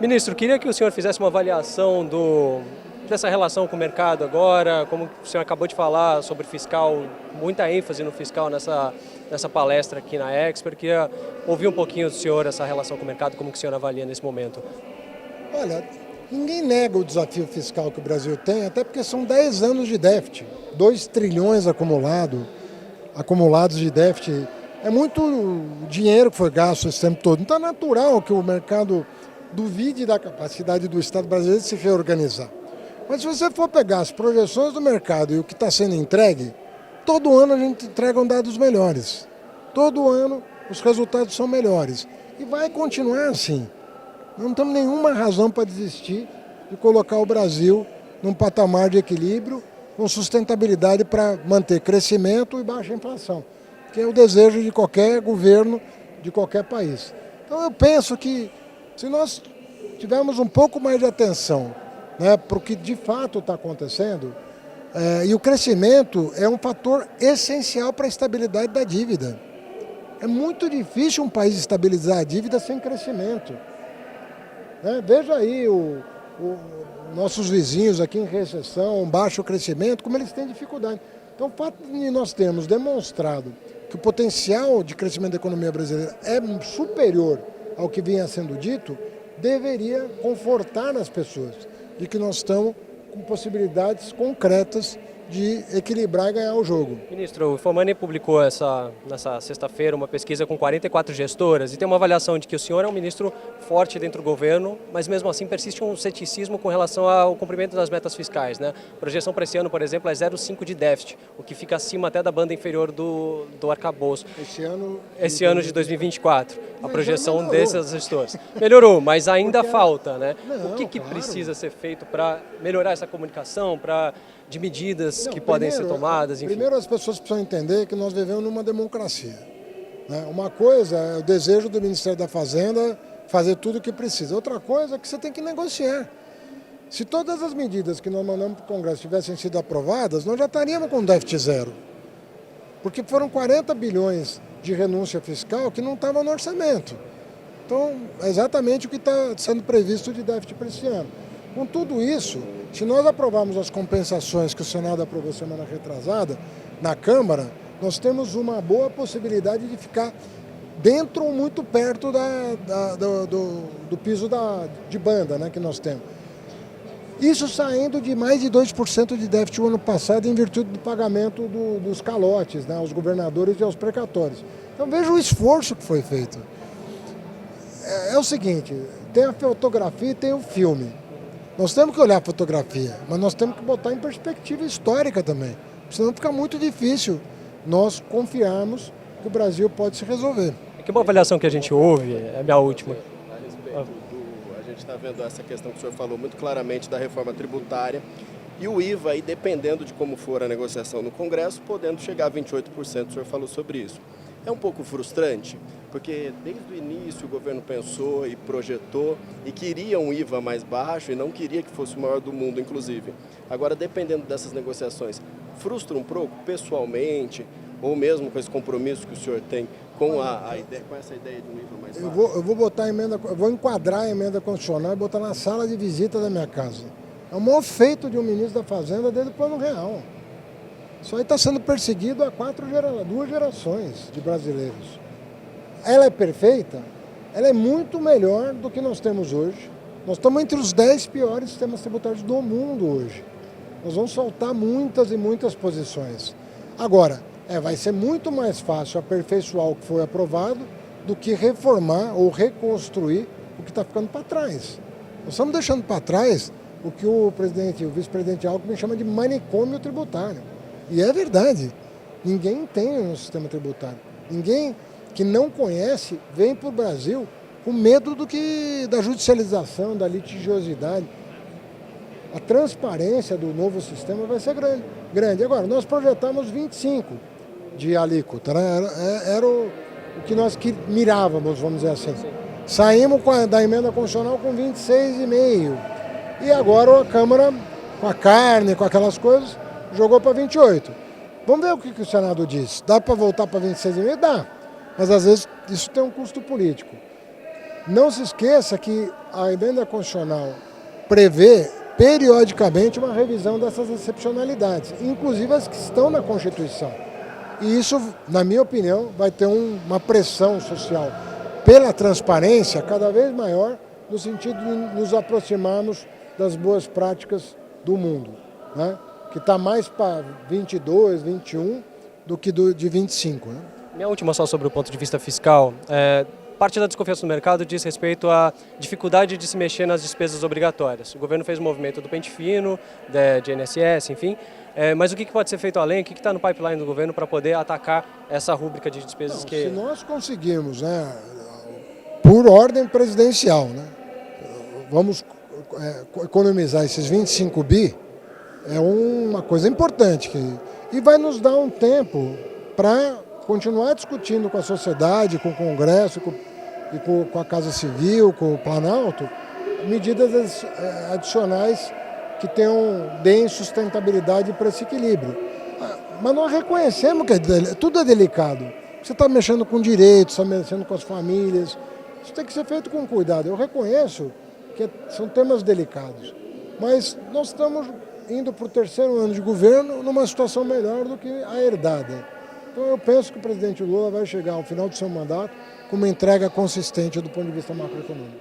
Ministro, queria que o senhor fizesse uma avaliação dessa relação com o mercado agora, como o senhor acabou de falar sobre fiscal, muita ênfase no fiscal nessa palestra aqui na Expert. Queria ouvir um pouquinho do senhor essa relação com o mercado, como que o senhor avalia nesse momento. Olha, ninguém nega o desafio fiscal que o Brasil tem, até porque são 10 anos de déficit, 2 trilhões acumulados de déficit. É muito dinheiro que foi gasto esse tempo todo. Então é natural que o mercado duvide da capacidade do Estado brasileiro de se reorganizar. Mas se você for pegar as projeções do mercado e o que está sendo entregue, todo ano a gente entrega dados melhores. Todo ano os resultados são melhores. E vai continuar assim. Não temos nenhuma razão para desistir de colocar o Brasil num patamar de equilíbrio com sustentabilidade para manter crescimento e baixa inflação, que é o desejo de qualquer governo, de qualquer país. Então eu penso que se nós tivermos um pouco mais de atenção, né, para o que de fato está acontecendo, e o crescimento é um fator essencial para a estabilidade da dívida. É muito difícil um país estabilizar a dívida sem crescimento. Veja aí nossos vizinhos aqui em recessão, baixo crescimento, como eles têm dificuldade. Então o fato de nós termos demonstrado que o potencial de crescimento da economia brasileira é superior ao que vinha sendo dito, deveria confortar as pessoas de que nós estamos com possibilidades concretas de equilibrar e ganhar o jogo. Ministro, o Informani publicou nessa sexta-feira uma pesquisa com 44 gestoras e tem uma avaliação de que o senhor é um ministro forte dentro do governo, mas mesmo assim persiste um ceticismo com relação ao cumprimento das metas fiscais, né? A projeção para esse ano, por exemplo, é 0,5 de déficit, o que fica acima até da banda inferior do arcabouço. Esse ano de 2024, a projeção dessas gestoras. Melhorou, mas ainda falta, né? O que claro. precisa ser feito para melhorar essa comunicação, de medidas que podem ser tomadas, enfim? Primeiro as pessoas precisam entender que nós vivemos numa democracia. Né? Uma coisa é o desejo do Ministério da Fazenda fazer tudo o que precisa. Outra coisa é que você tem que negociar. Se todas as medidas que nós mandamos para o Congresso tivessem sido aprovadas, nós já estaríamos com déficit zero. Porque foram 40 bilhões de renúncia fiscal que não estavam no orçamento. Então, é exatamente o que está sendo previsto de déficit para esse ano. Com tudo isso, se nós aprovarmos as compensações que o Senado aprovou semana retrasada, na Câmara, nós temos uma boa possibilidade de ficar dentro ou muito perto do piso de banda, né, que nós temos. Isso saindo de mais de 2% de déficit o ano passado em virtude do pagamento dos calotes, né, aos governadores e aos precatórios. Então veja o esforço que foi feito. É o seguinte, tem a fotografia e tem o filme. Nós temos que olhar a fotografia, mas nós temos que botar em perspectiva histórica também. Senão fica muito difícil nós confiarmos que o Brasil pode se resolver. Que uma avaliação que a gente ouve, é a minha última. A respeito a gente está vendo essa questão que o senhor falou muito claramente da reforma tributária e o IVA, aí, dependendo de como for a negociação no Congresso, podendo chegar a 28%, o senhor falou sobre isso. É um pouco frustrante, porque desde o início o governo pensou e projetou e queria um IVA mais baixo e não queria que fosse o maior do mundo, inclusive. Agora, dependendo dessas negociações, frustra um pouco pessoalmente ou mesmo com esse compromisso que o senhor tem com essa ideia de um IVA mais baixo? Eu vou enquadrar a emenda constitucional e botar na sala de visita da minha casa. É o maior feito de um ministro da Fazenda desde o Plano Real. Isso aí está sendo perseguido há 2 gerações de brasileiros. Ela é perfeita? Ela é muito melhor do que nós temos hoje. Nós estamos entre os 10 piores sistemas tributários do mundo hoje. Nós vamos soltar muitas e muitas posições. Agora, vai ser muito mais fácil aperfeiçoar o que foi aprovado do que reformar ou reconstruir o que está ficando para trás. Nós estamos deixando para trás o que o vice-presidente Alckmin chama de manicômio tributário. E é verdade, ninguém tem um sistema tributário. Ninguém que não conhece vem para o Brasil com medo da judicialização, da litigiosidade. A transparência do novo sistema vai ser grande. Agora, nós projetamos 25 de alíquota, né? Era o que nós mirávamos, vamos dizer assim. Saímos da emenda constitucional com 26,5. E agora a Câmara, com a carne, com aquelas coisas, jogou para 28. Vamos ver o que o Senado diz. Dá para voltar para 26,5? Dá. Mas às vezes isso tem um custo político. Não se esqueça que a emenda constitucional prevê periodicamente uma revisão dessas excepcionalidades, inclusive as que estão na Constituição. E isso, na minha opinião, vai ter uma pressão social pela transparência cada vez maior, no sentido de nos aproximarmos das boas práticas do mundo, né? Que está mais para 22, 21 do que de 25. Né? Minha última só sobre o ponto de vista fiscal. Parte da desconfiança do mercado diz respeito à dificuldade de se mexer nas despesas obrigatórias. O governo fez o movimento do pente fino, de INSS, enfim. Mas o que pode ser feito além? O que está no pipeline do governo para poder atacar essa rúbrica de despesas? Se nós conseguirmos, né, por ordem presidencial, né, vamos economizar esses 25 bi, é uma coisa importante. E vai nos dar um tempo para continuar discutindo com a sociedade, com o Congresso, com a Casa Civil, com o Planalto, medidas adicionais que deem sustentabilidade para esse equilíbrio. Mas nós reconhecemos que tudo é delicado. Você está mexendo com direitos, está mexendo com as famílias. Isso tem que ser feito com cuidado. Eu reconheço que são temas delicados. Mas nós estamos indo para o 3º ano de governo numa situação melhor do que a herdada. Então eu penso que o presidente Lula vai chegar ao final do seu mandato com uma entrega consistente do ponto de vista macroeconômico.